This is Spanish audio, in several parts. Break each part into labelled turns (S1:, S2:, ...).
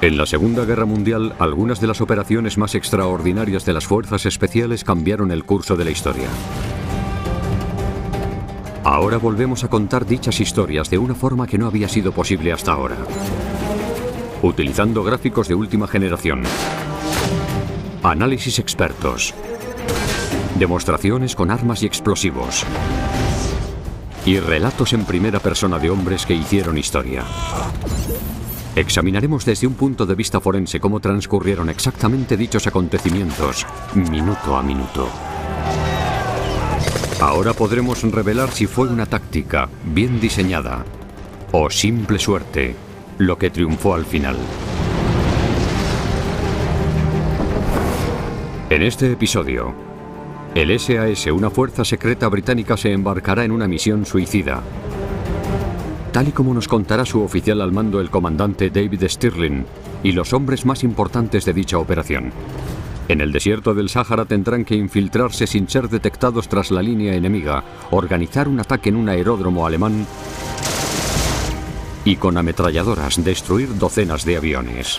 S1: En la Segunda Guerra Mundial, algunas de las operaciones más extraordinarias de las fuerzas especiales cambiaron el curso de la historia. Ahora volvemos a contar dichas historias de una forma que no había sido posible hasta ahora, utilizando gráficos de última generación, análisis expertos, demostraciones con armas y explosivos, y relatos en primera persona de hombres que hicieron historia. Examinaremos desde un punto de vista forense cómo transcurrieron exactamente dichos acontecimientos, minuto a minuto. Ahora podremos revelar si fue una táctica bien diseñada o simple suerte lo que triunfó al final. En este episodio, el SAS, una fuerza secreta británica, se embarcará en una misión suicida, tal y como nos contará su oficial al mando, el comandante David Stirling, y los hombres más importantes de dicha operación. En el desierto del Sáhara tendrán que infiltrarse sin ser detectados tras la línea enemiga, organizar un ataque en un aeródromo alemán y con ametralladoras destruir docenas de aviones.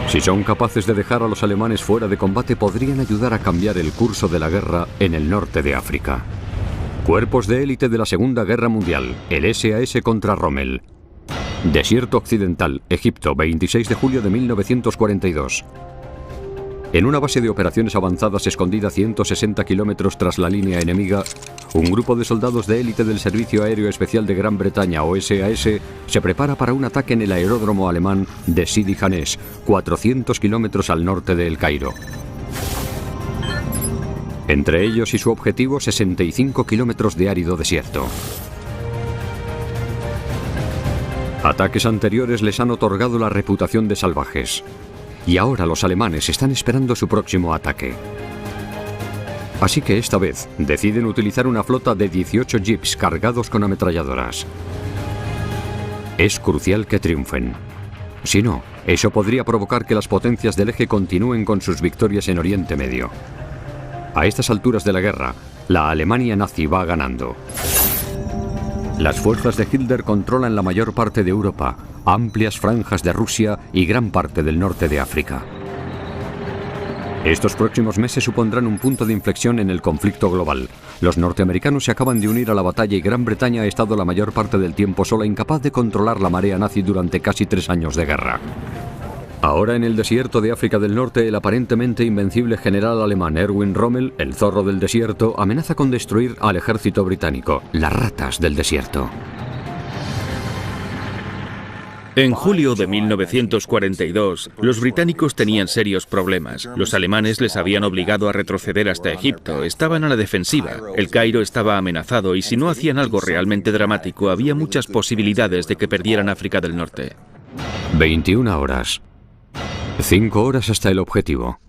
S1: Si son capaces de dejar a los alemanes fuera de combate, podrían ayudar a cambiar el curso de la guerra en el norte de África. Cuerpos de élite de la Segunda Guerra Mundial, el SAS contra Rommel. Desierto Occidental, Egipto, 26 de julio de 1942. En una base de operaciones avanzadas escondida a 160 kilómetros tras la línea enemiga, un grupo de soldados de élite del Servicio Aéreo Especial de Gran Bretaña, o SAS, se prepara para un ataque en el aeródromo alemán de Sidi Hanesh, 400 kilómetros al norte de El Cairo. Entre ellos y su objetivo, 65 kilómetros de árido desierto. Ataques anteriores les han otorgado la reputación de salvajes, y ahora los alemanes están esperando su próximo ataque. Así que esta vez deciden utilizar una flota de 18 jeeps cargados con ametralladoras. Es crucial que triunfen. Si no, eso podría provocar que las potencias del eje continúen con sus victorias en Oriente Medio. A estas alturas de la guerra, la Alemania nazi va ganando. Las fuerzas de Hitler controlan la mayor parte de Europa, amplias franjas de Rusia y gran parte del norte de África. Estos próximos meses supondrán un punto de inflexión en el conflicto global. Los norteamericanos se acaban de unir a la batalla y Gran Bretaña ha estado la mayor parte del tiempo sola, incapaz de controlar la marea nazi durante casi 3 años de guerra. Ahora en el desierto de África del Norte, el aparentemente invencible general alemán Erwin Rommel, el zorro del desierto, amenaza con destruir al ejército británico, las ratas del desierto.
S2: En julio de 1942, los británicos tenían serios problemas. Los alemanes les habían obligado a retroceder hasta Egipto, estaban a la defensiva. El Cairo estaba amenazado y si no hacían algo realmente dramático, había muchas posibilidades de que perdieran África del Norte.
S1: 21 horas. 5 horas hasta el objetivo.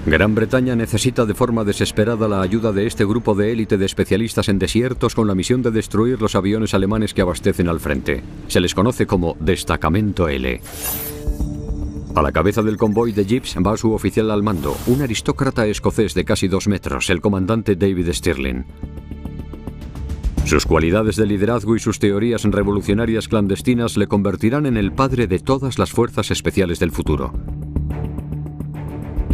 S1: Gran Bretaña necesita de forma desesperada la ayuda de este grupo de élite de especialistas en desiertos con la misión de destruir los aviones alemanes que abastecen al frente. Se les conoce como Destacamento L. A la cabeza del convoy de jeeps va su oficial al mando, un aristócrata escocés de casi 2 metros, el comandante David Stirling. Sus cualidades de liderazgo y sus teorías revolucionarias clandestinas le convertirán en el padre de todas las fuerzas especiales del futuro.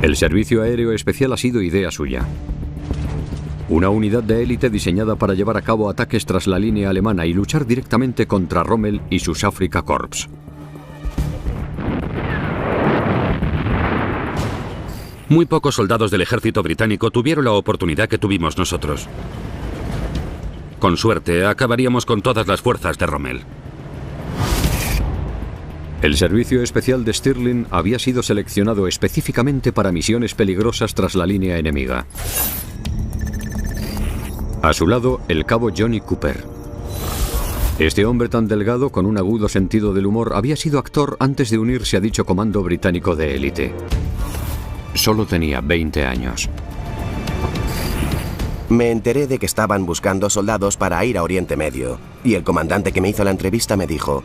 S1: El Servicio Aéreo Especial ha sido idea suya. Una unidad de élite diseñada para llevar a cabo ataques tras la línea alemana y luchar directamente contra Rommel y sus Afrika Korps.
S3: Muy pocos soldados del ejército británico tuvieron la oportunidad que tuvimos nosotros. Con suerte, acabaríamos con todas las fuerzas de Rommel.
S1: El servicio especial de Stirling había sido seleccionado específicamente para misiones peligrosas tras la línea enemiga. A su lado, el cabo Johnny Cooper. Este hombre tan delgado, con un agudo sentido del humor, había sido actor antes de unirse a dicho comando británico de élite. Solo tenía 20 años.
S4: Me enteré de que estaban buscando soldados para ir a Oriente Medio, y el comandante que me hizo la entrevista me dijo: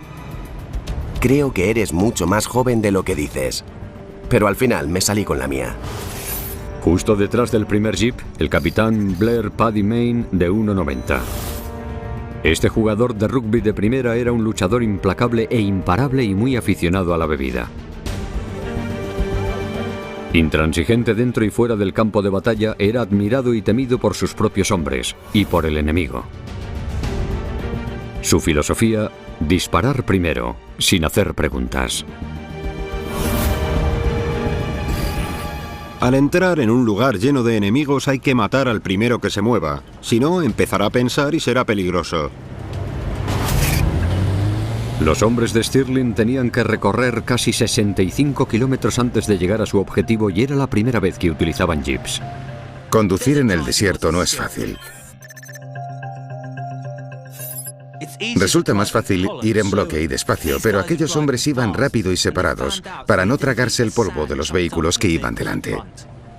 S4: creo que eres mucho más joven de lo que dices. Pero al final me salí con la mía.
S1: Justo detrás del primer jeep, el capitán Blair Paddy Mayne, de 1,90. Este jugador de rugby de primera era un luchador implacable e imparable y muy aficionado a la bebida. Intransigente dentro y fuera del campo de batalla, era admirado y temido por sus propios hombres y por el enemigo. Su filosofía: disparar primero, sin hacer preguntas.
S5: Al entrar en un lugar lleno de enemigos hay que matar al primero que se mueva, si no empezará a pensar y será peligroso.
S1: Los hombres de Stirling tenían que recorrer casi 65 kilómetros antes de llegar a su objetivo y era la primera vez que utilizaban jeeps.
S6: Conducir en el desierto no es fácil. Resulta más fácil ir en bloque y despacio, pero aquellos hombres iban rápido y separados para no tragarse el polvo de los vehículos que iban delante.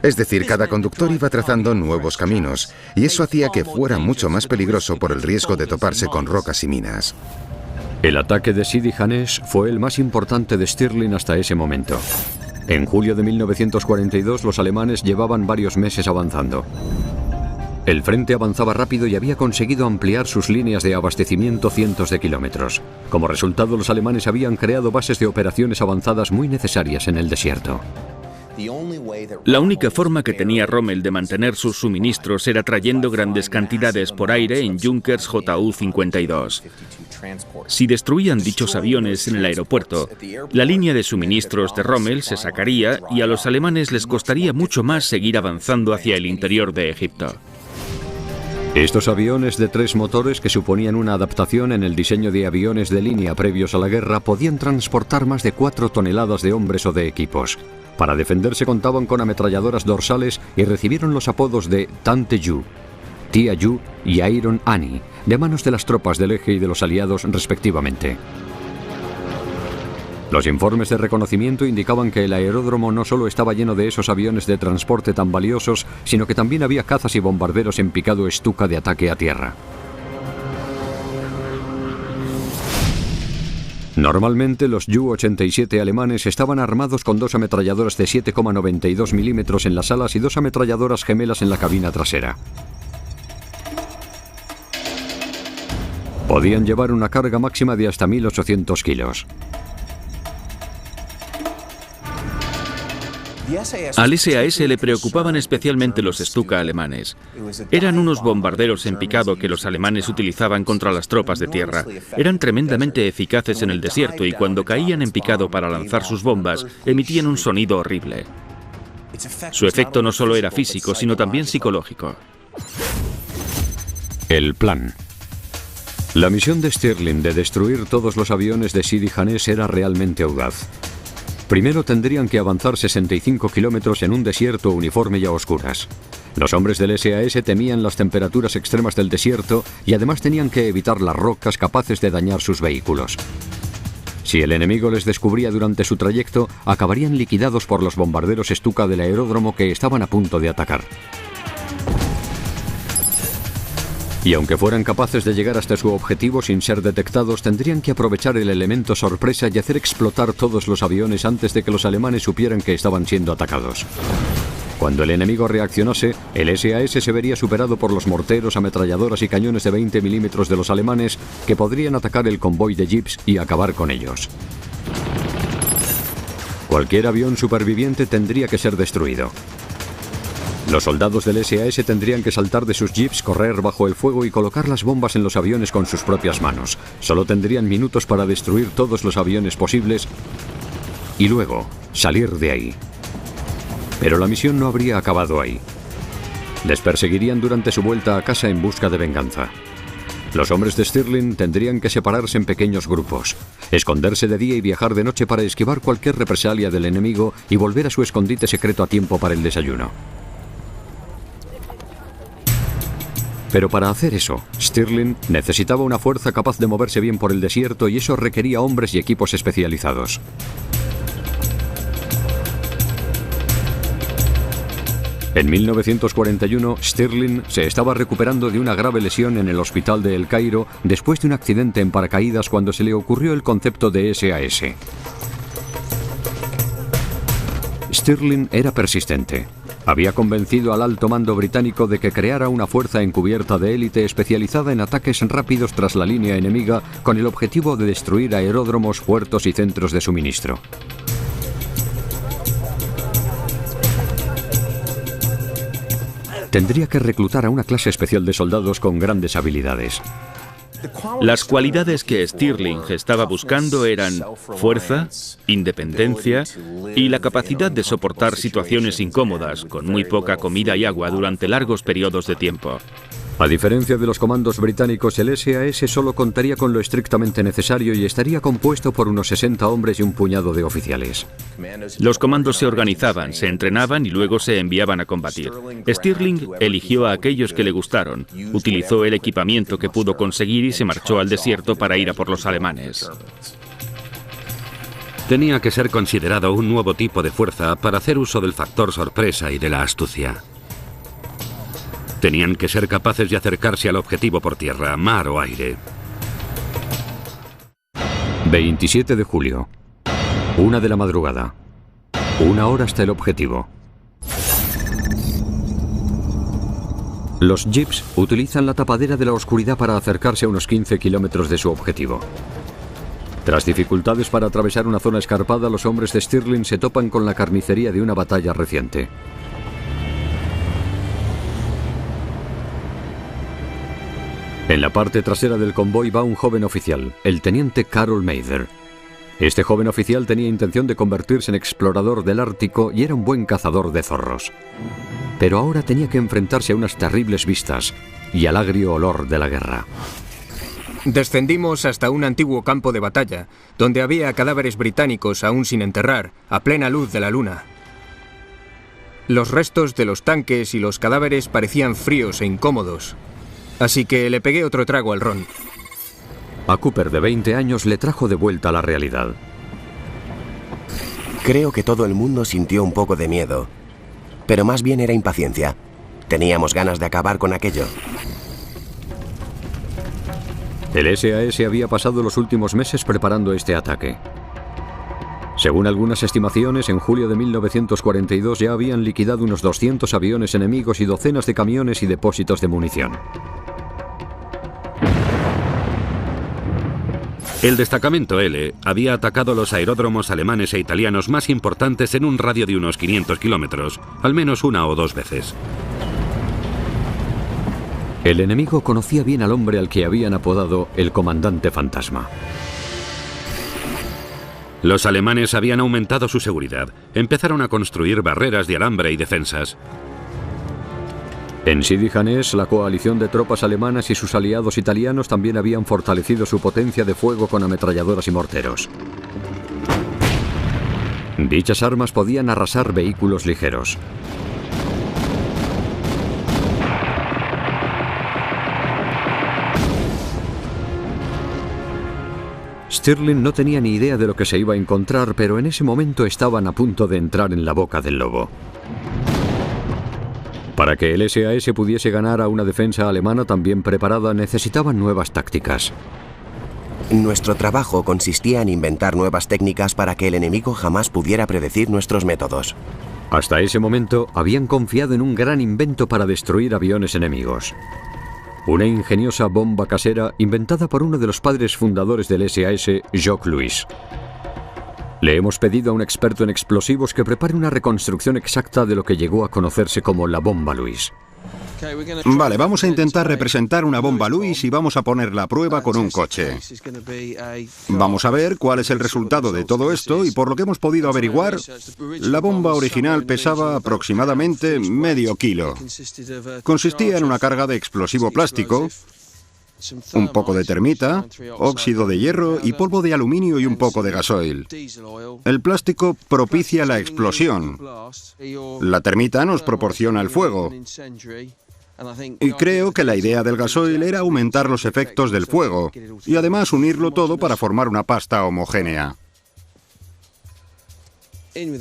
S6: Es decir, cada conductor iba trazando nuevos caminos, y eso hacía que fuera mucho más peligroso por el riesgo de toparse con rocas y minas.
S1: El ataque de Sidi Hanesh fue el más importante de Stirling hasta ese momento. En julio de 1942 los alemanes llevaban varios meses avanzando. El frente avanzaba rápido y había conseguido ampliar sus líneas de abastecimiento cientos de kilómetros. Como resultado, los alemanes habían creado bases de operaciones avanzadas muy necesarias en el desierto.
S2: La única forma que tenía Rommel de mantener sus suministros era trayendo grandes cantidades por aire en Junkers Ju-52. Si destruían dichos aviones en el aeropuerto, la línea de suministros de Rommel se sacaría y a los alemanes les costaría mucho más seguir avanzando hacia el interior de Egipto.
S1: Estos aviones de 3 motores, que suponían una adaptación en el diseño de aviones de línea previos a la guerra, podían transportar más de 4 toneladas de hombres o de equipos. Para defenderse contaban con ametralladoras dorsales y recibieron los apodos de Tante Yu, Tia Yu y Iron Annie, de manos de las tropas del eje y de los aliados respectivamente. Los informes de reconocimiento indicaban que el aeródromo no solo estaba lleno de esos aviones de transporte tan valiosos, sino que también había cazas y bombarderos en picado Stuka de ataque a tierra. Normalmente los Ju-87 alemanes estaban armados con 2 ametralladoras de 7,92 milímetros en las alas y 2 ametralladoras gemelas en la cabina trasera. Podían llevar una carga máxima de hasta 1.800 kilos.
S2: Al SAS le preocupaban especialmente los Stuka alemanes. Eran unos bombarderos en picado que los alemanes utilizaban contra las tropas de tierra. Eran tremendamente eficaces en el desierto y cuando caían en picado para lanzar sus bombas, emitían un sonido horrible. Su efecto no solo era físico, sino también psicológico.
S1: El plan. La misión de Stirling de destruir todos los aviones de Sidi Hanesh era realmente audaz. Primero tendrían que avanzar 65 kilómetros en un desierto uniforme y a oscuras. Los hombres del SAS temían las temperaturas extremas del desierto y además tenían que evitar las rocas capaces de dañar sus vehículos. Si el enemigo les descubría durante su trayecto, acabarían liquidados por los bombarderos Stuka del aeródromo que estaban a punto de atacar. Y aunque fueran capaces de llegar hasta su objetivo sin ser detectados, tendrían que aprovechar el elemento sorpresa y hacer explotar todos los aviones antes de que los alemanes supieran que estaban siendo atacados. Cuando el enemigo reaccionase, el SAS se vería superado por los morteros, ametralladoras y cañones de 20 milímetros de los alemanes, que podrían atacar el convoy de jeeps y acabar con ellos. Cualquier avión superviviente tendría que ser destruido. Los soldados del SAS tendrían que saltar de sus jeeps, correr bajo el fuego y colocar las bombas en los aviones con sus propias manos. Solo tendrían minutos para destruir todos los aviones posibles y luego salir de ahí. Pero la misión no habría acabado ahí. Les perseguirían durante su vuelta a casa en busca de venganza. Los hombres de Stirling tendrían que separarse en pequeños grupos, esconderse de día y viajar de noche para esquivar cualquier represalia del enemigo y volver a su escondite secreto a tiempo para el desayuno. Pero para hacer eso, Stirling necesitaba una fuerza capaz de moverse bien por el desierto y eso requería hombres y equipos especializados. En 1941, Stirling se estaba recuperando de una grave lesión en el hospital de El Cairo después de un accidente en paracaídas cuando se le ocurrió el concepto de SAS. Stirling era persistente. había convencido al alto mando británico de que creara una fuerza encubierta de élite especializada en ataques rápidos tras la línea enemiga con el objetivo de destruir aeródromos, puertos y centros de suministro. Tendría que reclutar a una clase especial de soldados con grandes habilidades.
S2: Las cualidades que Stirling estaba buscando eran fuerza, independencia y la capacidad de soportar situaciones incómodas con muy poca comida y agua durante largos periodos de tiempo.
S1: A diferencia de los comandos británicos, el SAS solo contaría con lo estrictamente necesario y estaría compuesto por unos 60 hombres y un puñado de oficiales.
S2: Los comandos se organizaban, se entrenaban y luego se enviaban a combatir. Stirling eligió a aquellos que le gustaron, utilizó el equipamiento que pudo conseguir y se marchó al desierto para ir a por los alemanes.
S3: Tenía que ser considerado un nuevo tipo de fuerza para hacer uso del factor sorpresa y de la astucia. Tenían que ser capaces de acercarse al objetivo por tierra, mar o aire.
S1: 27 de julio. 1 de la madrugada. 1 hora hasta el objetivo. Los jeeps utilizan la tapadera de la oscuridad para acercarse a unos 15 kilómetros de su objetivo. Tras dificultades para atravesar una zona escarpada, los hombres de Stirling se topan con la carnicería de una batalla reciente. En la parte trasera del convoy va un joven oficial, el teniente Carol Mather. Este joven oficial tenía intención de convertirse en explorador del Ártico y era un buen cazador de zorros. Pero ahora tenía que enfrentarse a unas terribles vistas y al agrio olor de la guerra.
S7: Descendimos hasta un antiguo campo de batalla, donde había cadáveres británicos aún sin enterrar, a plena luz de la luna. Los restos de los tanques y los cadáveres parecían fríos e incómodos. Así que le pegué otro trago al ron.
S1: A Cooper, de 20 años, le trajo de vuelta a la realidad.
S4: Creo que todo el mundo sintió un poco de miedo, pero más bien era impaciencia. Teníamos ganas de acabar con aquello.
S1: El SAS había pasado los últimos meses preparando este ataque. Según algunas estimaciones, en julio de 1942 ya habían liquidado unos 200 aviones enemigos y docenas de camiones y depósitos de munición.
S3: El destacamento L había atacado los aeródromos alemanes e italianos más importantes en un radio de unos 500 kilómetros, al menos 1 o 2 veces.
S1: El enemigo conocía bien al hombre al que habían apodado el Comandante Fantasma.
S3: Los alemanes habían aumentado su seguridad. Empezaron a construir barreras de alambre y defensas.
S1: En Sidi Janés, la coalición de tropas alemanas y sus aliados italianos también habían fortalecido su potencia de fuego con ametralladoras y morteros. Dichas armas podían arrasar vehículos ligeros. Stirling no tenía ni idea de lo que se iba a encontrar, pero en ese momento estaban a punto de entrar en la boca del lobo. Para que el SAS pudiese ganar a una defensa alemana tan bien preparada, necesitaban nuevas tácticas.
S4: Nuestro trabajo consistía en inventar nuevas técnicas para que el enemigo jamás pudiera predecir nuestros métodos.
S1: Hasta ese momento, habían confiado en un gran invento para destruir aviones enemigos. Una ingeniosa bomba casera inventada por uno de los padres fundadores del SAS, Jock Lewis. Le hemos pedido a un experto en explosivos que prepare una reconstrucción exacta de lo que llegó a conocerse como la bomba Lewis.
S5: Vale, vamos a intentar representar una bomba Lewis y vamos a ponerla a prueba con un coche. Vamos a ver cuál es el resultado de todo esto y por lo que hemos podido averiguar, la bomba original pesaba aproximadamente medio kilo. Consistía en una carga de explosivo plástico, un poco de termita, óxido de hierro y polvo de aluminio y un poco de gasoil. El plástico propicia la explosión. La termita nos proporciona el fuego. Y creo que la idea del gasoil era aumentar los efectos del fuego y además unirlo todo para formar una pasta homogénea.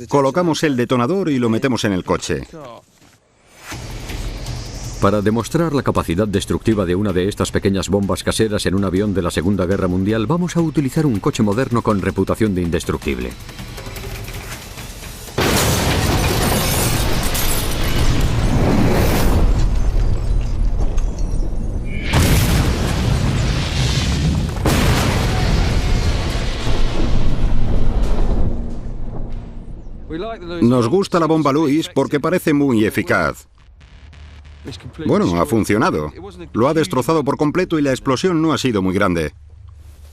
S5: Colocamos el detonador y lo metemos en el coche.
S1: Para demostrar la capacidad destructiva de una de estas pequeñas bombas caseras en un avión de la Segunda Guerra Mundial, vamos a utilizar un coche moderno con reputación de indestructible.
S5: Nos gusta la bomba Lewis porque parece muy eficaz. Bueno, ha funcionado. Lo ha destrozado por completo y la explosión no ha sido muy grande.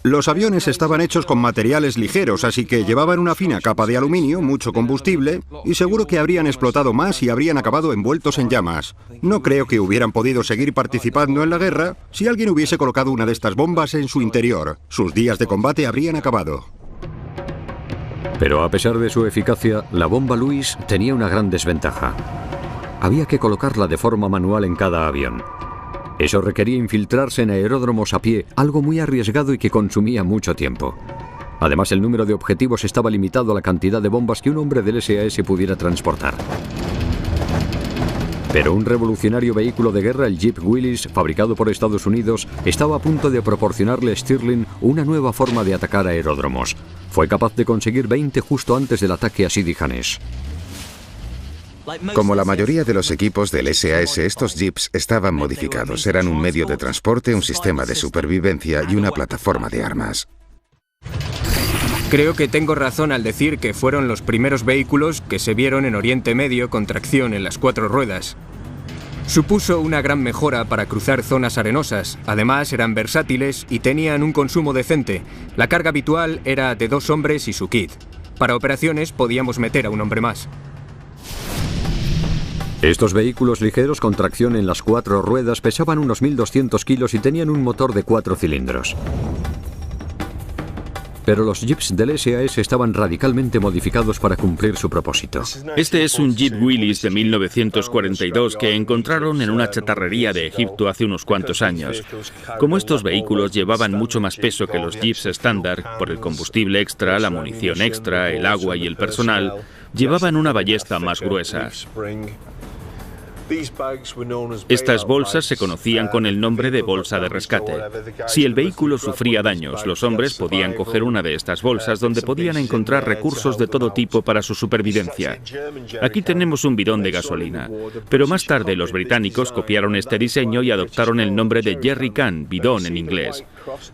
S5: Los aviones estaban hechos con materiales ligeros, así que llevaban una fina capa de aluminio, mucho combustible, y seguro que habrían explotado más y habrían acabado envueltos en llamas. No creo que hubieran podido seguir participando en la guerra si alguien hubiese colocado una de estas bombas en su interior. Sus días de combate habrían acabado.
S1: Pero a pesar de su eficacia, la bomba Lewis tenía una gran desventaja. Había que colocarla de forma manual en cada avión. Eso requería infiltrarse en aeródromos a pie, algo muy arriesgado y que consumía mucho tiempo. Además, el número de objetivos estaba limitado a la cantidad de bombas que un hombre del SAS pudiera transportar. Pero un revolucionario vehículo de guerra, el Jeep Willys, fabricado por Estados Unidos, estaba a punto de proporcionarle a Stirling una nueva forma de atacar aeródromos. Fue capaz de conseguir 20 justo antes del ataque a Sidi Hanesh.
S6: Como la mayoría de los equipos del SAS, estos jeeps estaban modificados. Eran un medio de transporte, un sistema de supervivencia y una plataforma de armas.
S7: Creo que tengo razón al decir que fueron los primeros vehículos que se vieron en Oriente Medio con tracción en las 4 ruedas. Supuso una gran mejora para cruzar zonas arenosas. Además, eran versátiles y tenían un consumo decente. La carga habitual era de 2 hombres y su kit. Para operaciones podíamos meter a un hombre más.
S1: Estos vehículos ligeros con tracción en las 4 ruedas pesaban unos 1.200 kilos y tenían un motor de 4 cilindros. Pero los jeeps del SAS estaban radicalmente modificados para cumplir su propósito.
S2: Este es un Jeep Willys de 1942 que encontraron en una chatarrería de Egipto hace unos cuantos años. Como estos vehículos llevaban mucho más peso que los jeeps estándar, por el combustible extra, la munición extra, el agua y el personal, llevaban una ballesta más gruesa. Estas bolsas se conocían con el nombre de bolsa de rescate. Si el vehículo sufría daños, los hombres podían coger una de estas bolsas donde podían encontrar recursos de todo tipo para su supervivencia. Aquí tenemos un bidón de gasolina, pero más tarde los británicos copiaron este diseño y adoptaron el nombre de jerry can, bidón en inglés.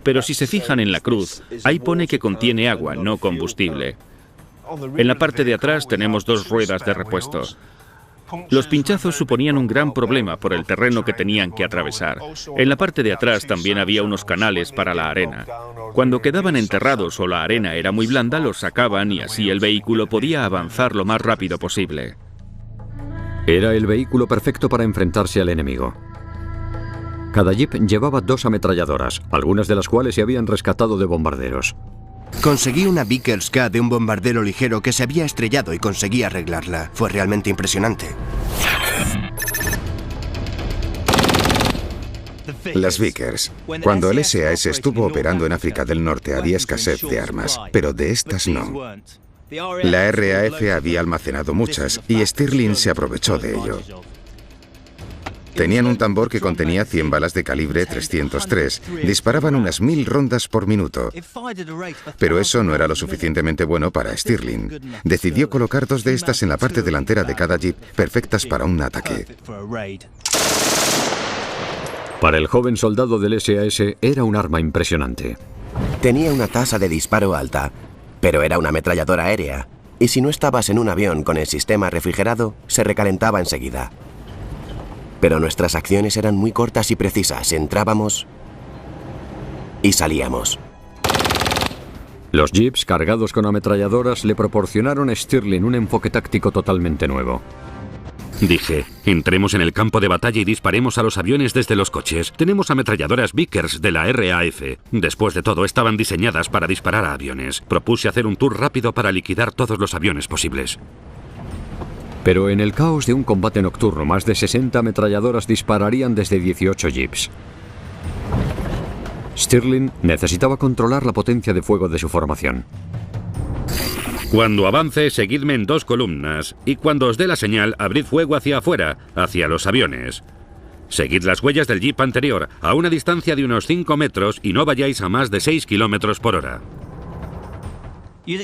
S2: Pero si se fijan en la cruz, ahí pone que contiene agua, no combustible. En la parte de atrás tenemos 2 ruedas de repuesto. Los pinchazos suponían un gran problema por el terreno que tenían que atravesar. En la parte de atrás también había unos canales para la arena. Cuando quedaban enterrados o la arena era muy blanda, los sacaban y así el vehículo podía avanzar lo más rápido posible.
S1: Era el vehículo perfecto para enfrentarse al enemigo. Cada jeep llevaba 2 ametralladoras, algunas de las cuales se habían rescatado de bombarderos.
S8: Conseguí una Vickers K de un bombardero ligero que se había estrellado y conseguí arreglarla. Fue realmente impresionante.
S6: Las Vickers. Cuando el SAS estuvo operando en África del Norte había escasez de armas, pero de estas no. La RAF había almacenado muchas y Stirling se aprovechó de ello. Tenían un tambor que contenía 100 balas de calibre 303. Disparaban unas 1000 rondas por minuto. Pero eso no era lo suficientemente bueno para Stirling. Decidió colocar 2 de estas en la parte delantera de cada jeep, perfectas para un ataque.
S1: Para el joven soldado del SAS era un arma impresionante.
S4: Tenía una tasa de disparo alta, pero era una ametralladora aérea. Y si no estabas en un avión con el sistema refrigerado, se recalentaba enseguida. Pero nuestras acciones eran muy cortas y precisas. Entrábamos y salíamos.
S1: Los jeeps cargados con ametralladoras le proporcionaron a Stirling un enfoque táctico totalmente nuevo.
S3: Dije, entremos en el campo de batalla y disparemos a los aviones desde los coches. Tenemos ametralladoras Vickers de la RAF. Después de todo, estaban diseñadas para disparar a aviones. Propuse hacer un tour rápido para liquidar todos los aviones posibles.
S1: Pero en el caos de un combate nocturno, más de 60 ametralladoras dispararían desde 18 jeeps. Stirling necesitaba controlar la potencia de fuego de su formación.
S3: Cuando avance, seguidme en 2 columnas, y cuando os dé la señal, abrid fuego hacia afuera, hacia los aviones. Seguid las huellas del jeep anterior, a una distancia de unos 5 metros, y no vayáis a más de 6 kilómetros por hora.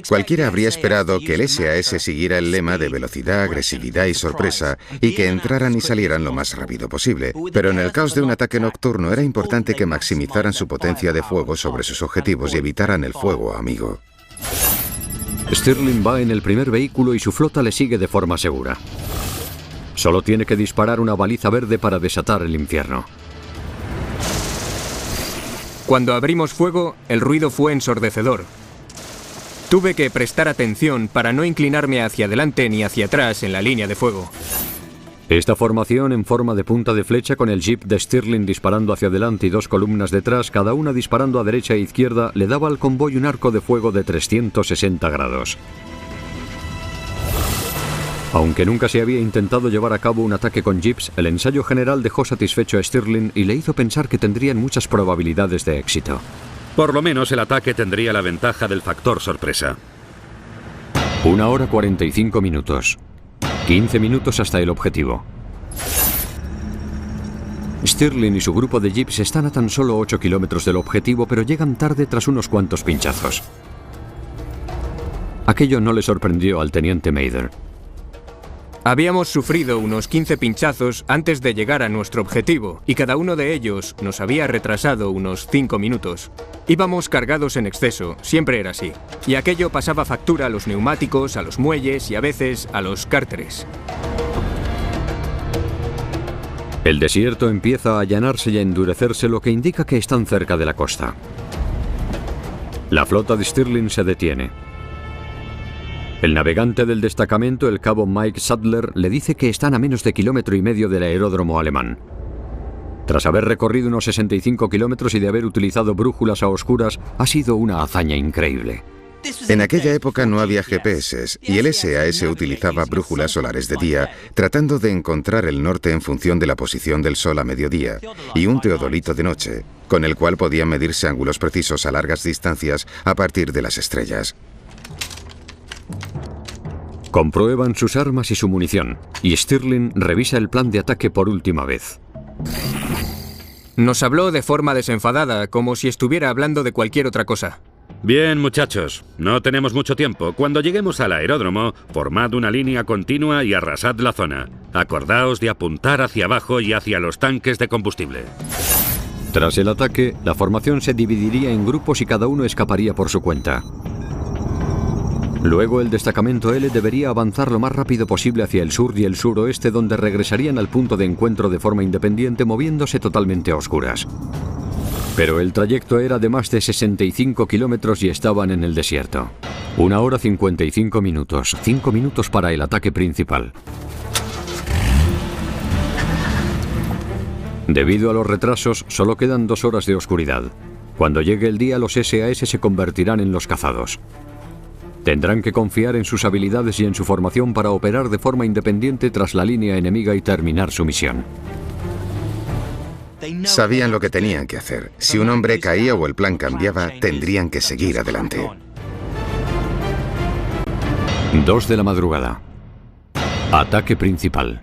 S6: Cualquiera habría esperado que el SAS siguiera el lema de velocidad, agresividad y sorpresa, y que entraran y salieran lo más rápido posible. Pero en el caos de un ataque nocturno era importante que maximizaran su potencia de fuego sobre sus objetivos y evitaran el fuego amigo.
S1: Stirling va en el primer vehículo y su flota le sigue de forma segura. Solo tiene que disparar una baliza verde para desatar el infierno.
S7: Cuando abrimos fuego, el ruido fue ensordecedor. Tuve que prestar atención para no inclinarme hacia adelante ni hacia atrás en la línea de fuego.
S1: Esta formación en forma de punta de flecha con el jeep de Stirling disparando hacia adelante y dos columnas detrás, cada una disparando a derecha e izquierda, le daba al convoy un arco de fuego de 360 grados. Aunque nunca se había intentado llevar a cabo un ataque con jeeps, el ensayo general dejó satisfecho a Stirling y le hizo pensar que tendrían muchas probabilidades de éxito.
S3: Por lo menos el ataque tendría la ventaja del factor sorpresa.
S1: 1 hora 45 minutos. 15 minutos hasta el objetivo. Stirling y su grupo de jeeps están a tan solo 8 kilómetros del objetivo, pero llegan tarde tras unos cuantos pinchazos. Aquello no le sorprendió al teniente Mather.
S7: Habíamos sufrido unos 15 pinchazos antes de llegar a nuestro objetivo, y cada uno de ellos nos había retrasado unos 5 minutos. Íbamos cargados en exceso, siempre era así. Y aquello pasaba factura a los neumáticos, a los muelles y a veces a los cárteres.
S1: El desierto empieza a allanarse y a endurecerse, lo que indica que están cerca de la costa. La flota de Stirling se detiene. El navegante del destacamento, el cabo Mike Sadler, le dice que están a menos de 1,5 kilómetros del aeródromo alemán. Tras haber recorrido unos 65 kilómetros y de haber utilizado brújulas a oscuras, ha sido una hazaña increíble.
S6: En aquella época no había GPS y el SAS utilizaba brújulas solares de día, tratando de encontrar el norte en función de la posición del sol a mediodía, y un teodolito de noche, con el cual podían medirse ángulos precisos a largas distancias a partir de las estrellas.
S1: Comprueban sus armas y su munición, y Stirling revisa el plan de ataque por última vez.
S7: Nos habló de forma desenfadada, como si estuviera hablando de cualquier otra cosa.
S3: Bien, muchachos, no tenemos mucho tiempo. Cuando lleguemos al aeródromo, formad una línea continua y arrasad la zona. Acordaos de apuntar hacia abajo y hacia los tanques de combustible.
S1: Tras el ataque, la formación se dividiría en grupos y cada uno escaparía por su cuenta. Luego el destacamento L debería avanzar lo más rápido posible hacia el sur y el suroeste, donde regresarían al punto de encuentro de forma independiente, moviéndose totalmente a oscuras. Pero el trayecto era de más de 65 kilómetros y estaban en el desierto. 1 hora 55 minutos, 5 minutos para el ataque principal. Debido a los retrasos, solo quedan 2 horas de oscuridad. Cuando llegue el día, los SAS se convertirán en los cazados. Tendrán que confiar en sus habilidades y en su formación para operar de forma independiente tras la línea enemiga y terminar su misión.
S6: Sabían lo que tenían que hacer. Si un hombre caía o el plan cambiaba, tendrían que seguir adelante.
S1: 2 de la madrugada. Ataque principal.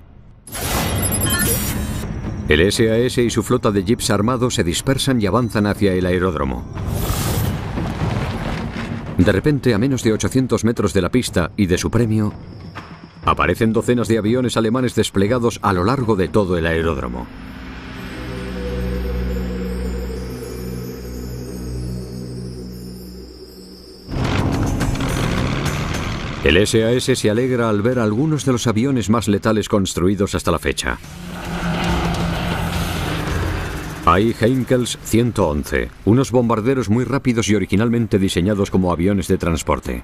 S1: El SAS y su flota de jeeps armados se dispersan y avanzan hacia el aeródromo. De repente, a menos de 800 metros de la pista y de su premio, aparecen docenas de aviones alemanes desplegados a lo largo de todo el aeródromo. El SAS se alegra al ver algunos de los aviones más letales construidos hasta la fecha. Hay Heinkel 111, unos bombarderos muy rápidos y originalmente diseñados como aviones de transporte.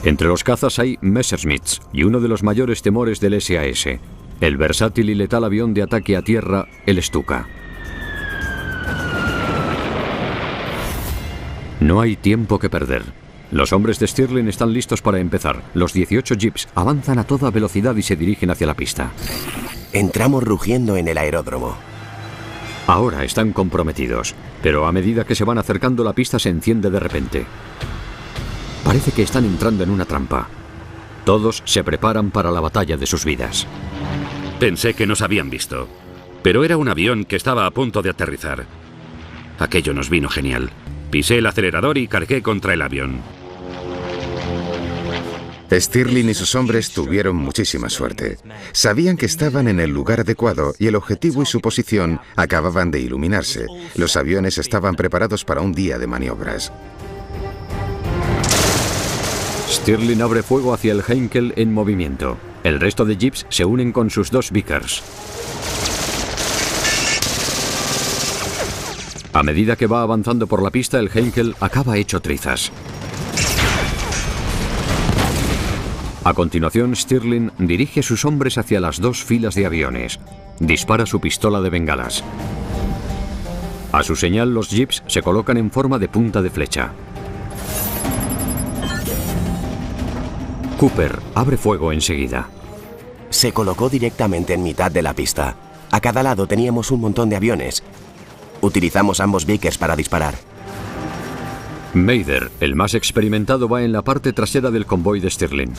S1: Entre los cazas hay Messerschmitts y uno de los mayores temores del SAS, el versátil y letal avión de ataque a tierra, el Stuka. No hay tiempo que perder. Los hombres de Stirling están listos para empezar. Los 18 jeeps avanzan a toda velocidad y se dirigen hacia la pista.
S4: Entramos rugiendo en el aeródromo.
S1: Ahora están comprometidos, pero a medida que se van acercando la pista se enciende de repente. Parece que están entrando en una trampa. Todos se preparan para la batalla de sus vidas.
S3: Pensé que nos habían visto, pero era un avión que estaba a punto de aterrizar. Aquello nos vino genial. Pisé el acelerador y cargué contra el avión.
S6: Stirling y sus hombres tuvieron muchísima suerte. Sabían que estaban en el lugar adecuado y el objetivo y su posición acababan de iluminarse. Los aviones estaban preparados para un día de maniobras.
S1: Stirling abre fuego hacia el Heinkel en movimiento. El resto de jeeps se unen con sus dos Vickers. A medida que va avanzando por la pista, el Heinkel acaba hecho trizas. A continuación, Stirling dirige sus hombres hacia las dos filas de aviones. Dispara su pistola de bengalas. A su señal, los jeeps se colocan en forma de punta de flecha. Cooper abre fuego enseguida.
S4: Se colocó directamente en mitad de la pista. A cada lado teníamos un montón de aviones. Utilizamos ambos Vickers para disparar.
S1: Mather, el más experimentado, va en la parte trasera del convoy de Stirling.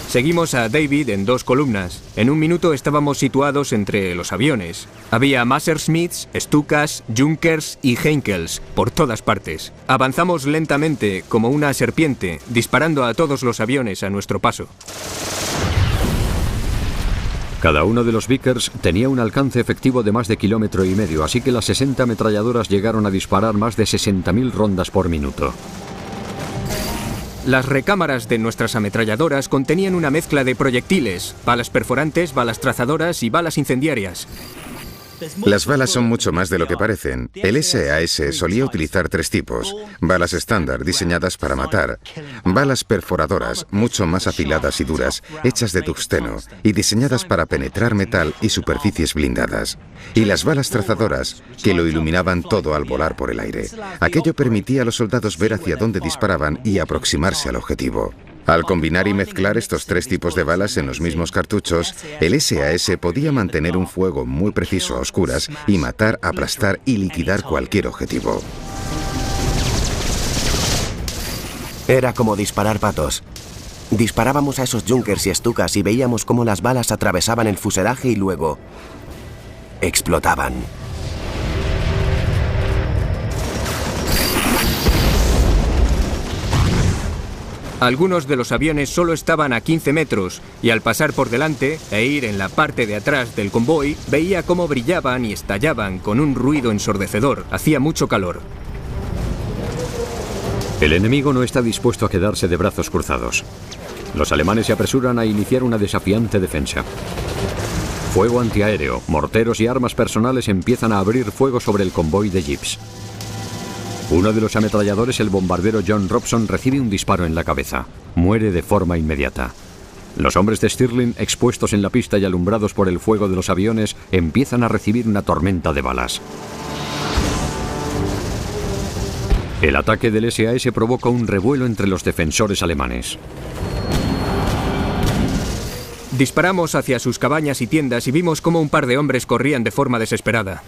S7: Seguimos a David en dos columnas. En un minuto estábamos situados entre los aviones. Había Messerschmitts, Stukas, Junkers y Heinkels por todas partes. Avanzamos lentamente, como una serpiente, disparando a todos los aviones a nuestro paso.
S1: Cada uno de los Vickers tenía un alcance efectivo de más de 1,5 kilómetros, así que las 60 ametralladoras llegaron a disparar más de 60.000 rondas por minuto.
S7: Las recámaras de nuestras ametralladoras contenían una mezcla de proyectiles, balas perforantes, balas trazadoras y balas incendiarias.
S6: Las balas son mucho más de lo que parecen. El SAS solía utilizar 3 tipos: balas estándar diseñadas para matar, balas perforadoras mucho más afiladas y duras, hechas de tungsteno y diseñadas para penetrar metal y superficies blindadas, y las balas trazadoras que lo iluminaban todo al volar por el aire. Aquello permitía a los soldados ver hacia dónde disparaban y aproximarse al objetivo. Al combinar y mezclar estos 3 tipos de balas en los mismos cartuchos, el SAS podía mantener un fuego muy preciso a oscuras y matar, aplastar y liquidar cualquier objetivo.
S4: Era como disparar patos. Disparábamos a esos Junkers y Stukas y veíamos cómo las balas atravesaban el fuselaje y luego explotaban.
S7: Algunos de los aviones solo estaban a 15 metros y al pasar por delante e ir en la parte de atrás del convoy, veía cómo brillaban y estallaban con un ruido ensordecedor. Hacía mucho calor.
S1: El enemigo no está dispuesto a quedarse de brazos cruzados. Los alemanes se apresuran a iniciar una desafiante defensa. Fuego antiaéreo, morteros y armas personales empiezan a abrir fuego sobre el convoy de jeeps. Uno de los ametralladores, el bombardero John Robson, recibe un disparo en la cabeza. Muere de forma inmediata. Los hombres de Stirling, expuestos en la pista y alumbrados por el fuego de los aviones, empiezan a recibir una tormenta de balas. El ataque del SAS provoca un revuelo entre los defensores alemanes.
S7: Disparamos hacia sus cabañas y tiendas y vimos cómo un par de hombres corrían de forma desesperada.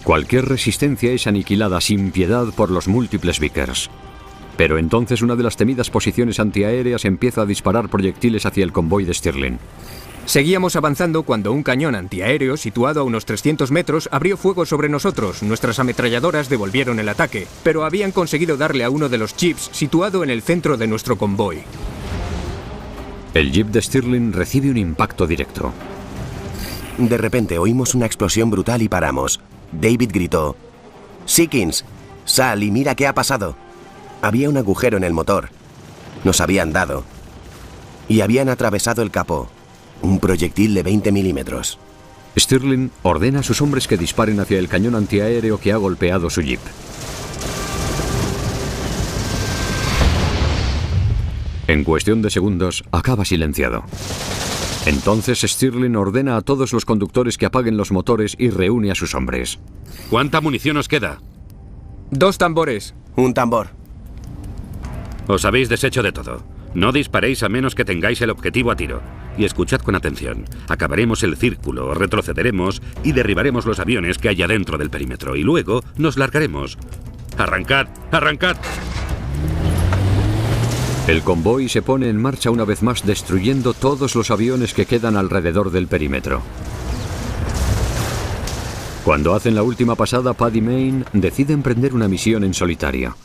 S1: Cualquier resistencia es aniquilada sin piedad por los múltiples Vickers. Pero entonces una de las temidas posiciones antiaéreas empieza a disparar proyectiles hacia el convoy de Stirling.
S7: Seguíamos avanzando cuando un cañón antiaéreo situado a unos 300 metros abrió fuego sobre nosotros. Nuestras ametralladoras devolvieron el ataque, pero habían conseguido darle a uno de los jeeps situado en el centro de nuestro convoy.
S1: El jeep de Stirling recibe un impacto directo.
S4: De repente oímos una explosión brutal y paramos. David gritó: «Seekins, sal y mira qué ha pasado». Había un agujero en el motor. Nos habían dado. Y habían atravesado el capó. Un proyectil de 20 milímetros.
S1: Stirling ordena a sus hombres que disparen hacia el cañón antiaéreo que ha golpeado su jeep. En cuestión de segundos, acaba silenciado. Entonces Stirling ordena a todos los conductores que apaguen los motores y reúne a sus hombres.
S3: ¿Cuánta munición os queda?
S7: 2 tambores.
S4: Un tambor.
S3: Os habéis deshecho de todo. No disparéis a menos que tengáis el objetivo a tiro. Y escuchad con atención. Acabaremos el círculo, retrocederemos y derribaremos los aviones que haya dentro del perímetro. Y luego nos largaremos. ¡Arrancad! ¡Arrancad!
S1: El convoy se pone en marcha una vez más, destruyendo todos los aviones que quedan alrededor del perímetro. Cuando hacen la última pasada, Paddy Mayne decide emprender una misión en solitario.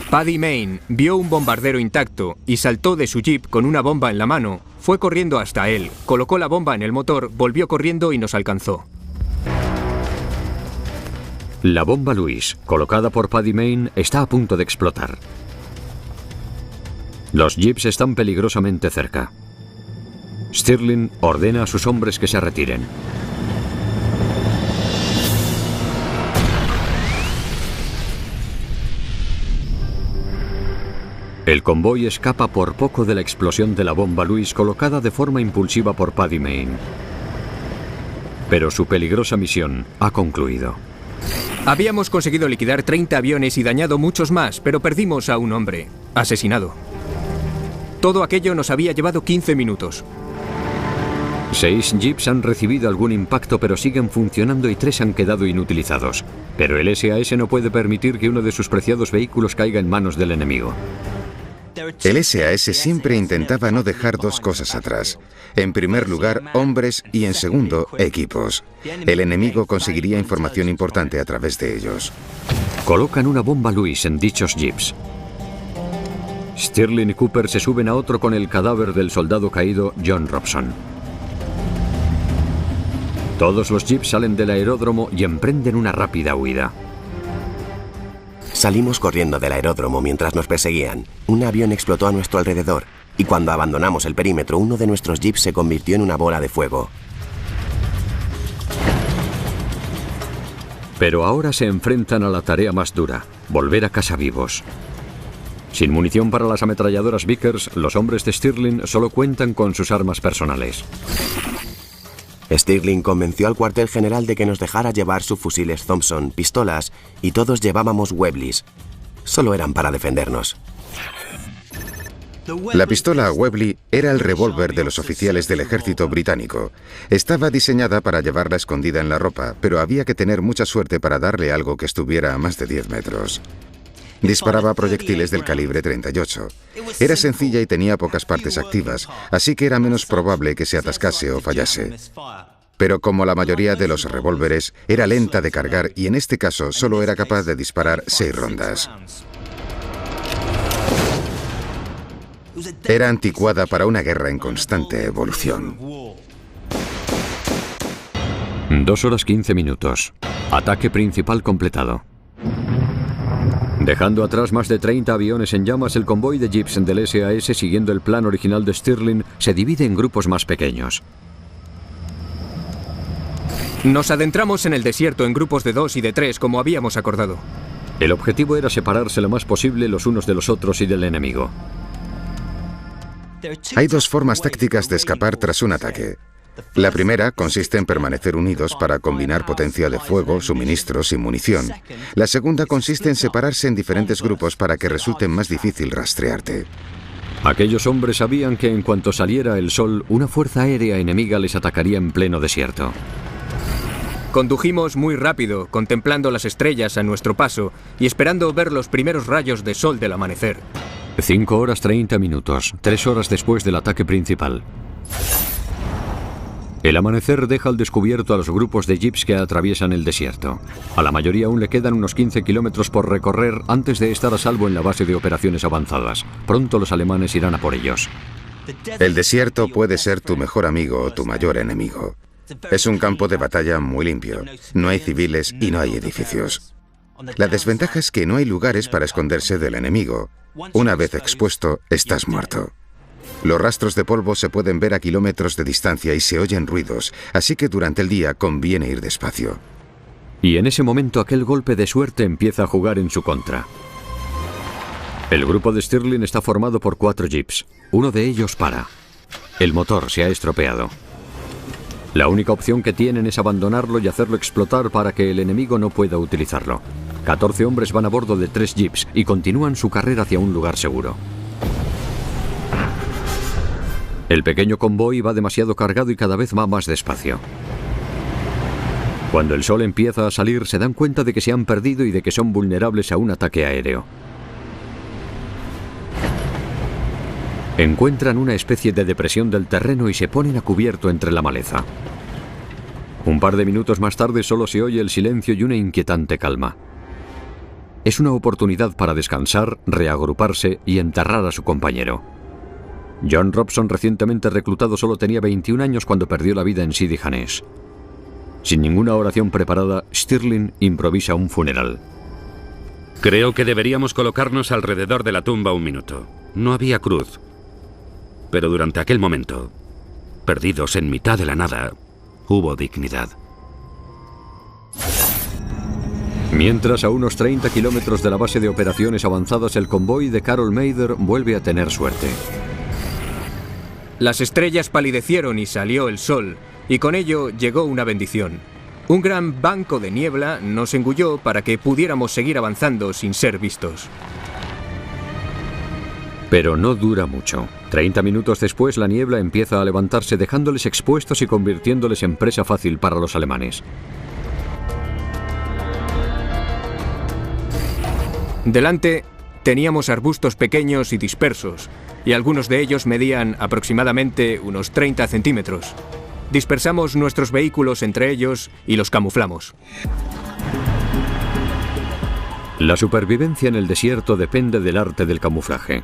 S7: Paddy Mayne vio un bombardero intacto y saltó de su jeep con una bomba en la mano. Fue corriendo hasta él, colocó la bomba en el motor, volvió corriendo y nos alcanzó.
S1: La bomba Lewis, colocada por Paddy Mayne, está a punto de explotar. Los jeeps están peligrosamente cerca. Stirling ordena a sus hombres que se retiren. El convoy escapa por poco de la explosión de la bomba Lewis colocada de forma impulsiva por Paddy Mayne. Pero su peligrosa misión ha concluido.
S7: Habíamos conseguido liquidar 30 aviones y dañado muchos más, pero perdimos a un hombre, asesinado. Todo aquello nos había llevado 15 minutos.
S1: 6 jeeps han recibido algún impacto, pero siguen funcionando y 3 han quedado inutilizados. Pero el SAS no puede permitir que uno de sus preciados vehículos caiga en manos del enemigo.
S6: El SAS siempre intentaba no dejar dos cosas atrás. En primer lugar, hombres y en segundo, equipos. El enemigo conseguiría información importante a través de ellos.
S1: Colocan una bomba Lewis en dichos jeeps. Stirling y Cooper se suben a otro con el cadáver del soldado caído John Robson. Todos los jeeps salen del aeródromo y emprenden una rápida huida.
S4: Salimos corriendo del aeródromo mientras nos perseguían. Un avión explotó a nuestro alrededor y cuando abandonamos el perímetro, uno de nuestros jeeps se convirtió en una bola de fuego.
S1: Pero ahora se enfrentan a la tarea más dura, volver a casa vivos. Sin munición para las ametralladoras Vickers, los hombres de Stirling solo cuentan con sus armas personales.
S4: Stirling convenció al cuartel general de que nos dejara llevar sus fusiles Thompson, pistolas y todos llevábamos Webleys. Solo eran para defendernos.
S6: La pistola Webley era el revólver de los oficiales del ejército británico. Estaba diseñada para llevarla escondida en la ropa, pero había que tener mucha suerte para darle algo que estuviera a más de 10 metros. Disparaba proyectiles del calibre 38. Era sencilla y tenía pocas partes activas, así que era menos probable que se atascase o fallase. Pero como la mayoría de los revólveres, era lenta de cargar y en este caso solo era capaz de disparar 6 rondas. Era anticuada para una guerra en constante evolución.
S1: 2 horas 15 minutos. Ataque principal completado. Dejando atrás más de 30 aviones en llamas, el convoy de jeeps del SAS, siguiendo el plan original de Stirling, se divide en grupos más pequeños.
S7: Nos adentramos en el desierto en grupos de 2 y de 3, como habíamos acordado.
S1: El objetivo era separarse lo más posible los unos de los otros y del enemigo.
S6: Hay 2 formas tácticas de escapar tras un ataque. La primera consiste en permanecer unidos para combinar potencia de fuego, suministros y munición. La segunda consiste en separarse en diferentes grupos para que resulte más difícil rastrearte.
S1: Aquellos hombres sabían que en cuanto saliera el sol, una fuerza aérea enemiga les atacaría en pleno desierto.
S7: Condujimos muy rápido, contemplando las estrellas a nuestro paso y esperando ver los primeros rayos de sol del amanecer.
S1: 5 horas 30 minutos, 3 horas después del ataque principal. El amanecer deja al descubierto a los grupos de jeeps que atraviesan el desierto. A la mayoría aún le quedan unos 15 kilómetros por recorrer antes de estar a salvo en la base de operaciones avanzadas. Pronto los alemanes irán a por ellos.
S6: El desierto puede ser tu mejor amigo o tu mayor enemigo. Es un campo de batalla muy limpio. No hay civiles y no hay edificios. La desventaja es que no hay lugares para esconderse del enemigo. Una vez expuesto, estás muerto. Los rastros de polvo se pueden ver a kilómetros de distancia y se oyen ruidos, así que durante el día conviene ir despacio.
S1: Y en ese momento aquel golpe de suerte empieza a jugar en su contra. El grupo de Stirling está formado por 4 jeeps. Uno de ellos para. El motor se ha estropeado. La única opción que tienen es abandonarlo y hacerlo explotar para que el enemigo no pueda utilizarlo. 14 hombres van a bordo de 3 jeeps y continúan su carrera hacia un lugar seguro. El pequeño convoy va demasiado cargado y cada vez va más despacio. Cuando el sol empieza a salir, se dan cuenta de que se han perdido y de que son vulnerables a un ataque aéreo. Encuentran una especie de depresión del terreno y se ponen a cubierto entre la maleza. Un par de minutos más tarde solo se oye el silencio y una inquietante calma. Es una oportunidad para descansar, reagruparse y enterrar a su compañero. John Robson, recientemente reclutado, solo tenía 21 años cuando perdió la vida en Sidi Hanesh. Sin ninguna oración preparada, Stirling improvisa un funeral.
S3: Creo que deberíamos colocarnos alrededor de la tumba un minuto. No había cruz. Pero durante aquel momento, perdidos en mitad de la nada, hubo dignidad.
S1: Mientras, a unos 30 kilómetros de la base de operaciones avanzadas, el convoy de Carol Mather vuelve a tener suerte.
S7: Las estrellas palidecieron y salió el sol, y con ello llegó una bendición. Un gran banco de niebla nos engulló para que pudiéramos seguir avanzando sin ser vistos.
S1: Pero no dura mucho. 30 minutos después, la niebla empieza a levantarse, dejándoles expuestos y convirtiéndoles en presa fácil para los alemanes.
S7: Delante teníamos arbustos pequeños y dispersos, y algunos de ellos medían aproximadamente unos 30 centímetros. Dispersamos nuestros vehículos entre ellos y los camuflamos.
S1: La supervivencia en el desierto depende del arte del camuflaje.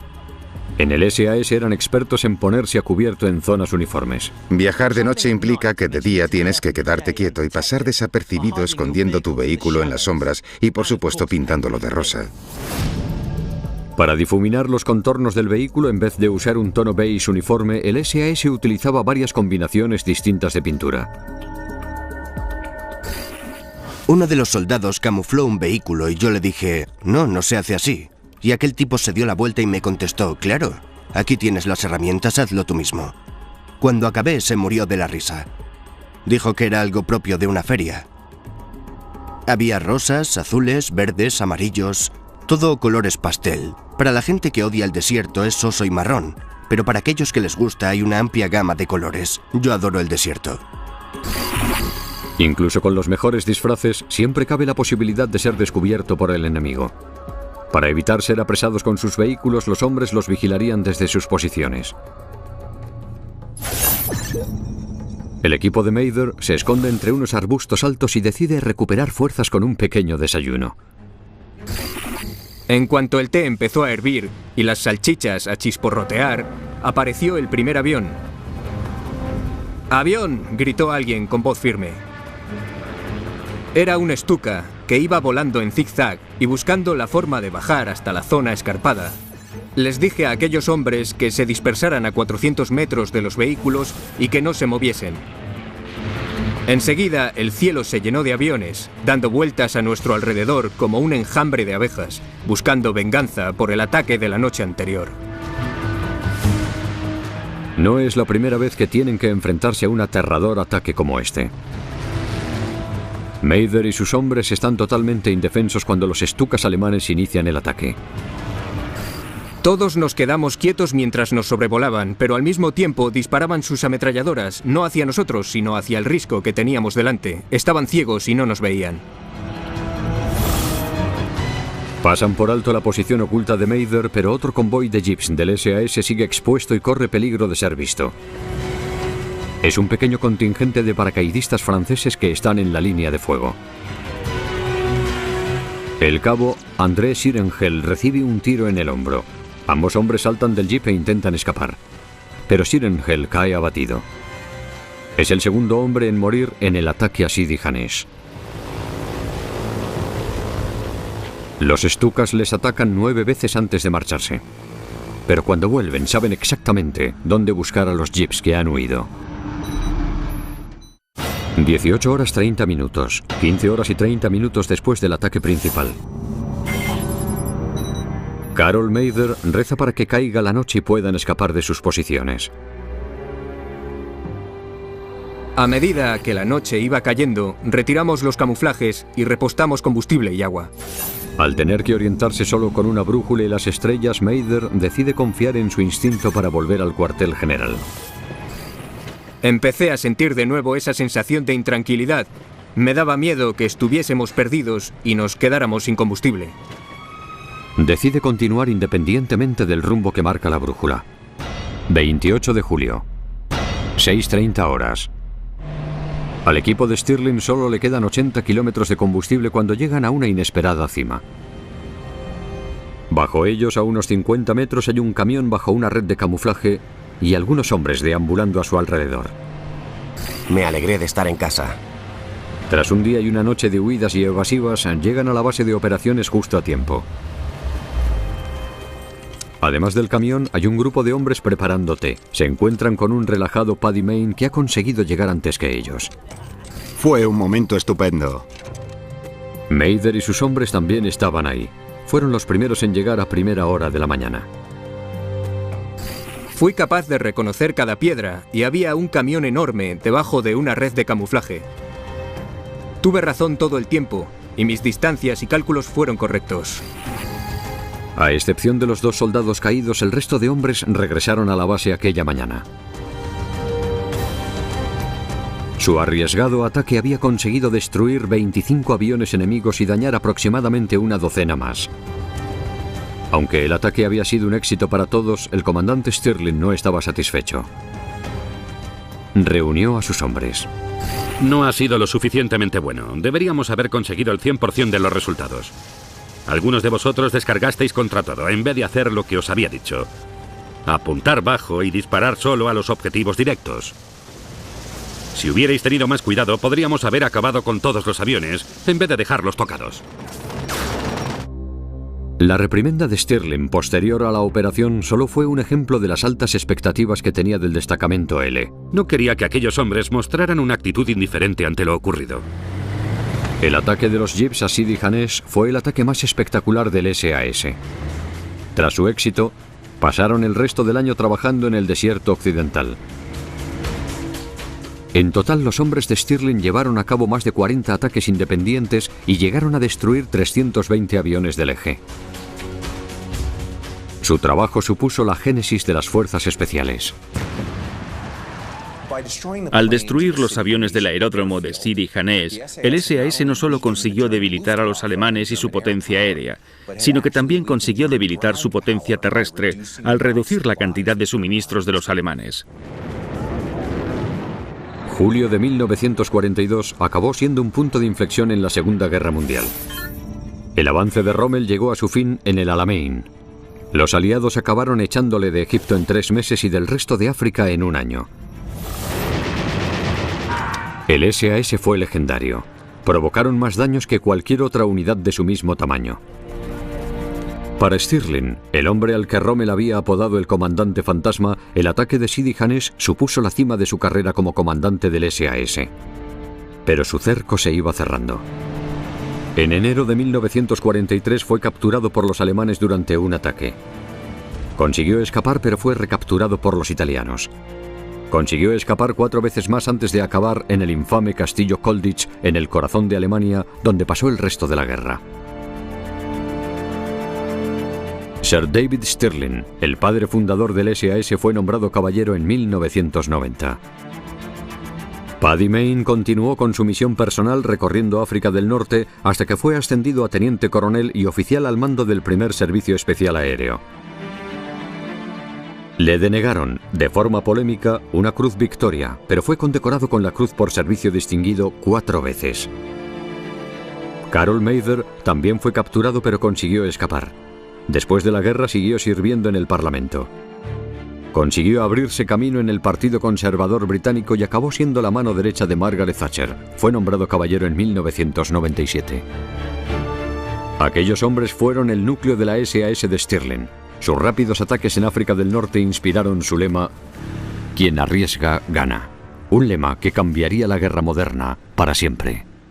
S1: En el SAS eran expertos en ponerse a cubierto en zonas uniformes.
S6: Viajar de noche implica que de día tienes que quedarte quieto y pasar desapercibido escondiendo tu vehículo en las sombras y, por supuesto, pintándolo de rosa.
S1: Para difuminar los contornos del vehículo, en vez de usar un tono beige uniforme, el SAS utilizaba varias combinaciones distintas de pintura.
S8: Uno de los soldados camufló un vehículo y yo le dije, no se hace así. Y aquel tipo se dio la vuelta y me contestó, claro, aquí tienes las herramientas, hazlo tú mismo. Cuando acabé se murió de la risa. Dijo que era algo propio de una feria. Había rosas, azules, verdes, amarillos, todo colores pastel. Para la gente que odia el desierto es soso y marrón, pero para aquellos que les gusta hay una amplia gama de colores. Yo adoro el desierto.
S1: Incluso con los mejores disfraces, siempre cabe la posibilidad de ser descubierto por el enemigo. Para evitar ser apresados con sus vehículos, los hombres los vigilarían desde sus posiciones. El equipo de Mather se esconde entre unos arbustos altos y decide recuperar fuerzas con un pequeño desayuno.
S7: En cuanto el té empezó a hervir y las salchichas a chisporrotear, apareció el primer avión. ¡Avión!, gritó alguien con voz firme. Era un Stuka que iba volando en zigzag y buscando la forma de bajar hasta la zona escarpada. Les dije a aquellos hombres que se dispersaran a 400 metros de los vehículos y que no se moviesen. Enseguida el cielo se llenó de aviones, dando vueltas a nuestro alrededor como un enjambre de abejas, buscando venganza por el ataque de la noche anterior.
S1: No es la primera vez que tienen que enfrentarse a un aterrador ataque como este. Mather y sus hombres están totalmente indefensos cuando los Stukas alemanes inician el ataque.
S7: Todos nos quedamos quietos mientras nos sobrevolaban, pero al mismo tiempo disparaban sus ametralladoras, no hacia nosotros, sino hacia el risco que teníamos delante. Estaban ciegos y no nos veían.
S1: Pasan por alto la posición oculta de Mather, pero otro convoy de jeeps del SAS sigue expuesto y corre peligro de ser visto. Es un pequeño contingente de paracaidistas franceses que están en la línea de fuego. El cabo André Sirengel recibe un tiro en el hombro. Ambos hombres saltan del jeep e intentan escapar, pero Sirengel cae abatido. Es el segundo hombre en morir en el ataque a Sidi Hanesh. Los Stukas les atacan 9 veces antes de marcharse, pero cuando vuelven saben exactamente dónde buscar a los jeeps que han huido. 18 horas 30 minutos, 15 horas y 30 minutos después del ataque principal. Carol Mather reza para que caiga la noche y puedan escapar de sus posiciones.
S7: A medida que la noche iba cayendo, retiramos los camuflajes y repostamos combustible y agua.
S1: Al tener que orientarse solo con una brújula y las estrellas, Mather decide confiar en su instinto para volver al cuartel general.
S7: Empecé a sentir de nuevo esa sensación de intranquilidad. Me daba miedo que estuviésemos perdidos y nos quedáramos sin combustible.
S1: Decide continuar independientemente del rumbo que marca la brújula. 28 de julio, 6:30 horas. Al equipo de Stirling solo le quedan 80 kilómetros de combustible cuando llegan a una inesperada cima. Bajo ellos, a unos 50 metros, hay un camión bajo una red de camuflaje y algunos hombres deambulando a su alrededor.
S4: Me alegré de estar en casa.
S1: Tras un día y una noche de huidas y evasivas, llegan a la base de operaciones justo a tiempo. Además del camión, hay un grupo de hombres preparando té. Se encuentran con un relajado Paddy Mayne que ha conseguido llegar antes que ellos.
S5: Fue un momento estupendo.
S1: Mather y sus hombres también estaban ahí. Fueron los primeros en llegar a primera hora de la mañana.
S7: Fui capaz de reconocer cada piedra y había un camión enorme debajo de una red de camuflaje. Tuve razón todo el tiempo y mis distancias y cálculos fueron correctos.
S1: A excepción de los 2 soldados caídos, el resto de hombres regresaron a la base aquella mañana. Su arriesgado ataque había conseguido destruir 25 aviones enemigos y dañar aproximadamente una docena más. Aunque el ataque había sido un éxito para todos, el comandante Stirling no estaba satisfecho. Reunió a sus hombres.
S3: No ha sido lo suficientemente bueno. Deberíamos haber conseguido el 100% de los resultados. Algunos de vosotros descargasteis contra todo, en vez de hacer lo que os había dicho. Apuntar bajo y disparar solo a los objetivos directos. Si hubierais tenido más cuidado, podríamos haber acabado con todos los aviones, en vez de dejarlos tocados.
S1: La reprimenda de Stirling posterior a la operación solo fue un ejemplo de las altas expectativas que tenía del destacamento L.
S3: No quería que aquellos hombres mostraran una actitud indiferente ante lo ocurrido.
S1: El ataque de los jeeps a Sidi Hanesh fue el ataque más espectacular del SAS. Tras su éxito, pasaron el resto del año trabajando en el desierto occidental. En total, los hombres de Stirling llevaron a cabo más de 40 ataques independientes y llegaron a destruir 320 aviones del eje. Su trabajo supuso la génesis de las fuerzas especiales.
S2: Al destruir los aviones del aeródromo de Sidi Hanesh, el SAS no solo consiguió debilitar a los alemanes y su potencia aérea, sino que también consiguió debilitar su potencia terrestre al reducir la cantidad de suministros de los alemanes.
S1: Julio de 1942 acabó siendo un punto de inflexión en la Segunda Guerra Mundial. El avance de Rommel llegó a su fin en el Alamein. Los aliados acabaron echándole de Egipto en 3 meses y del resto de África en 1 año. El SAS fue legendario. Provocaron más daños que cualquier otra unidad de su mismo tamaño. Para Stirling, el hombre al que Rommel había apodado el comandante fantasma, el ataque de Sidi Hanesh supuso la cima de su carrera como comandante del SAS. Pero su cerco se iba cerrando. En enero de 1943 fue capturado por los alemanes durante un ataque. Consiguió escapar, pero fue recapturado por los italianos. Consiguió escapar 4 veces más antes de acabar en el infame castillo Colditz, en el corazón de Alemania, donde pasó el resto de la guerra. Sir David Stirling, el padre fundador del SAS, fue nombrado caballero en 1990. Paddy Mayne continuó con su misión personal recorriendo África del Norte hasta que fue ascendido a teniente coronel y oficial al mando del primer servicio especial aéreo. Le denegaron, de forma polémica, una Cruz Victoria, pero fue condecorado con la Cruz por Servicio Distinguido 4 veces. Carol Mather también fue capturado pero consiguió escapar. Después de la guerra siguió sirviendo en el Parlamento. Consiguió abrirse camino en el Partido Conservador británico y acabó siendo la mano derecha de Margaret Thatcher. Fue nombrado caballero en 1997. Aquellos hombres fueron el núcleo de la SAS de Stirling. Sus rápidos ataques en África del Norte inspiraron su lema: "Quien arriesga, gana". Un lema que cambiaría la guerra moderna para siempre.